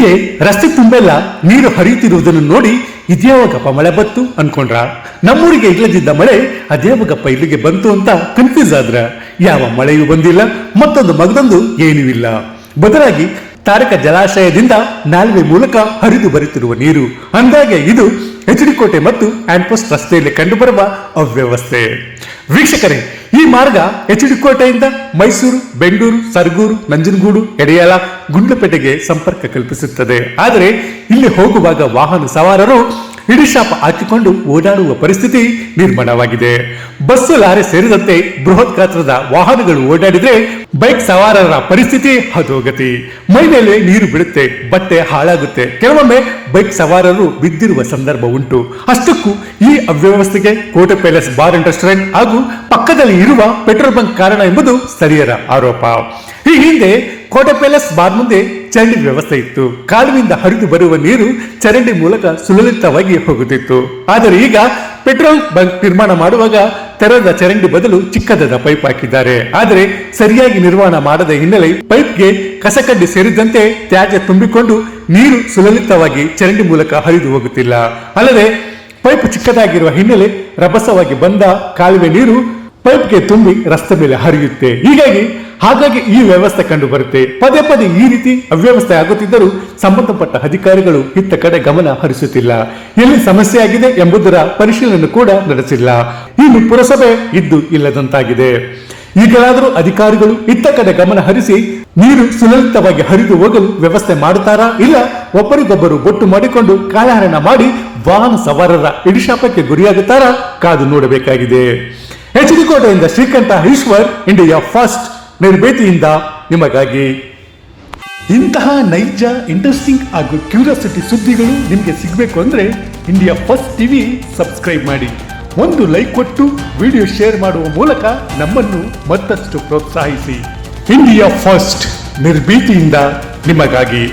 ಹೀಗೆ ರಸ್ತೆ ತುಂಬೆಲ್ಲ ನೀರು ಹರಿಯುತ್ತಿರುವುದನ್ನು ನೋಡಿ ಇದ್ಯಾವಾಗಪ್ಪ ಮಳೆ ಬಂತು ಅನ್ಕೊಂಡ್ರ? ನಮ್ಮೂರಿಗೆ ಇಲ್ಲದಿದ್ದ ಮಳೆ ಅದ್ಯಾವಾಗಪ್ಪ ಇಲ್ಲಿಗೆ ಬಂತು ಅಂತ ಕನ್ಫ್ಯೂಸ್ ಆದ್ರ? ಯಾವ ಮಳೆಯೂ ಬಂದಿಲ್ಲ, ಮತ್ತೊಂದು ಮಗದೊಂದು ಏನೂ ಇಲ್ಲ. ಬದಲಾಗಿ ತಾರಕ ಜಲಾಶಯದಿಂದ ನಾಲ್ವೆ ಮೂಲಕ ಹರಿದು ಬರುತ್ತಿರುವ ನೀರು. ಅಂದಾಗೆ ಇದು ಎಚ್.ಡಿ. ಕೋಟೆ ಮತ್ತು ಆಂಡ್ಪೋಸ್ಟ್ ರಸ್ತೆಯಲ್ಲಿ ಕಂಡುಬರುವ ಅವ್ಯವಸ್ಥೆ. ವೀಕ್ಷಕರೇ, ಈ ಮಾರ್ಗ ಎಚ್.ಡಿ. ಕೋಟೆಯಿಂದ ಮೈಸೂರು, ಬೆಂಗಳೂರು, ಸರಗೂರು, ನಂಜನಗೂಡು, ಎಡೆಯಾಳ, ಗುಂಡ್ಲಪೇಟೆಗೆ ಸಂಪರ್ಕ ಕಲ್ಪಿಸುತ್ತದೆ. ಆದರೆ ಇಲ್ಲಿ ಹೋಗುವಾಗ ವಾಹನ ಸವಾರರು ಹಿಡಿಶಾಪ ಹಾಕಿಕೊಂಡು ಓಡಾಡುವ ಪರಿಸ್ಥಿತಿ ನಿರ್ಮಾಣವಾಗಿದೆ. ಬಸ್ಸು, ಲಾರಿ ಸೇರಿದಂತೆ ಬೃಹತ್ ಗಾತ್ರದ ವಾಹನಗಳು ಓಡಾಡಿದ್ರೆ ಬೈಕ್ ಸವಾರರ ಪರಿಸ್ಥಿತಿ ಹದೋಗತಿ. ಮೈ ಮೇಲೆ ನೀರು ಬಿಡುತ್ತೆ, ಬಟ್ಟೆ ಹಾಳಾಗುತ್ತೆ, ಕೆಲವೊಮ್ಮೆ ಬೈಕ್ ಸವಾರರು ಬಿದ್ದಿರುವ ಸಂದರ್ಭ ಉಂಟು. ಅಷ್ಟಕ್ಕೂ ಈ ಅವ್ಯವಸ್ಥೆಗೆ ಕೋಟೆ ಪ್ಯಾಲೇಸ್ ಬಾರ್ ಅಂಡ್ ರೆಸ್ಟೋರೆಂಟ್ ಹಾಗೂ ಪಕ್ಕದಲ್ಲಿ ಇರುವ ಪೆಟ್ರೋಲ್ ಬಂಕ್ ಕಾರಣ ಎಂಬುದು ಸ್ಥಳೀಯರ ಆರೋಪ. ಈ ಹಿಂದೆ ಕೋಟೆ ಪ್ಯಾಲೇಸ್ ಬಾರ್ ಮುಂದೆ ಚರಂಡಿ ವ್ಯವಸ್ಥೆ ಇತ್ತು. ಕಾಲುವೆಯಿಂದ ಹರಿದು ಬರುವ ನೀರು ಚರಂಡಿ ಮೂಲಕ ಸುಲಲಿತವಾಗಿ ಹೋಗುತ್ತಿತ್ತು. ಆದರೆ ಈಗ ಪೆಟ್ರೋಲ್ ಬಂಕ್ ನಿರ್ಮಾಣ ಮಾಡುವಾಗ ತೆರೆದ ಚರಂಡಿ ಬದಲು ಚಿಕ್ಕದಾದ ಪೈಪ್ ಹಾಕಿದ್ದಾರೆ. ಆದರೆ ಸರಿಯಾಗಿ ನಿರ್ವಹಣೆ ಮಾಡದ ಹಿನ್ನೆಲೆ ಪೈಪ್ಗೆ ಕಸಕಡ್ಡಿ ಸೇರಿದಂತೆ ತ್ಯಾಜ್ಯ ತುಂಬಿಕೊಂಡು ನೀರು ಸುಲಲಿತವಾಗಿ ಚರಂಡಿ ಮೂಲಕ ಹರಿದು ಹೋಗುತ್ತಿಲ್ಲ. ಅಲ್ಲದೆ ಪೈಪ್ ಚಿಕ್ಕದಾಗಿರುವ ಹಿನ್ನೆಲೆ ರಭಸವಾಗಿ ಬಂದ ಕಾಲುವೆ ನೀರು ಪೈಪ್ಗೆ ತುಂಬಿ ರಸ್ತೆ ಮೇಲೆ ಹರಿಯುತ್ತೆ. ಹಾಗಾಗಿ ಈ ವ್ಯವಸ್ಥೆ ಕಂಡು ಬರುತ್ತೆ. ಪದೇ ಪದೇ ಈ ರೀತಿ ಅವ್ಯವಸ್ಥೆ ಆಗುತ್ತಿದ್ದರೂ ಸಂಬಂಧಪಟ್ಟ ಅಧಿಕಾರಿಗಳು ಇತ್ತ ಕಡೆ ಗಮನ ಹರಿಸುತ್ತಿಲ್ಲ. ಎಲ್ಲಿ ಸಮಸ್ಯೆ ಆಗಿದೆ ಎಂಬುದರ ಪರಿಶೀಲನೆ ಕೂಡ ನಡೆಸಿಲ್ಲ. ಇನ್ನು ಪುರಸಭೆ ಇದ್ದು ಇಲ್ಲದಂತಾಗಿದೆ. ಈಗಲಾದರೂ ಅಧಿಕಾರಿಗಳು ಇತ್ತ ಕಡೆ ಗಮನ ಹರಿಸಿ ನೀರು ಸುಲಲಿತವಾಗಿ ಹರಿದು ಹೋಗಲು ವ್ಯವಸ್ಥೆ ಮಾಡುತ್ತಾರಾ, ಇಲ್ಲ ಒಬ್ಬರಿಗೊಬ್ಬರು ಬೊಟ್ಟು ಮಾಡಿಕೊಂಡು ಕಾಲಹರಣ ಮಾಡಿ ವಾಹನ ಸವಾರರ ಇಡಿಶಾಪಕ್ಕೆ ಗುರಿಯಾಗುತ್ತಾರಾ ಕಾದು ನೋಡಬೇಕಾಗಿದೆ. ಎಚ್.ಡಿ. ಕೋಟೆಯಿಂದ ಶ್ರೀಕಂಠ ಈಶ್ವರ್, ಇಂಡಿಯಾ ಫಸ್ಟ್ ನಿರ್ಭೀತಿಯಿಂದ ನಿಮಗಾಗಿ. ಇಂತಹ ನೈಜ, ಇಂಟ್ರೆಸ್ಟಿಂಗ್ ಹಾಗೂ ಕ್ಯೂರಿಯಾಸಿಟಿ ಸುದ್ದಿಗಳು ನಿಮಗೆ ಸಿಗಬೇಕು ಅಂದ್ರೆ ಇಂಡಿಯಾ ಫಸ್ಟ್ ಟಿವಿ ಸಬ್ಸ್ಕ್ರೈಬ್ ಮಾಡಿ. ಒಂದು ಲೈಕ್ ಕೊಟ್ಟು ವಿಡಿಯೋ ಶೇರ್ ಮಾಡುವ ಮೂಲಕ ನಮ್ಮನ್ನು ಮತ್ತಷ್ಟು ಪ್ರೋತ್ಸಾಹಿಸಿ. ಇಂಡಿಯಾ ಫಸ್ಟ್ ನಿರ್ಭೀತಿಯಿಂದ ನಿಮಗಾಗಿ.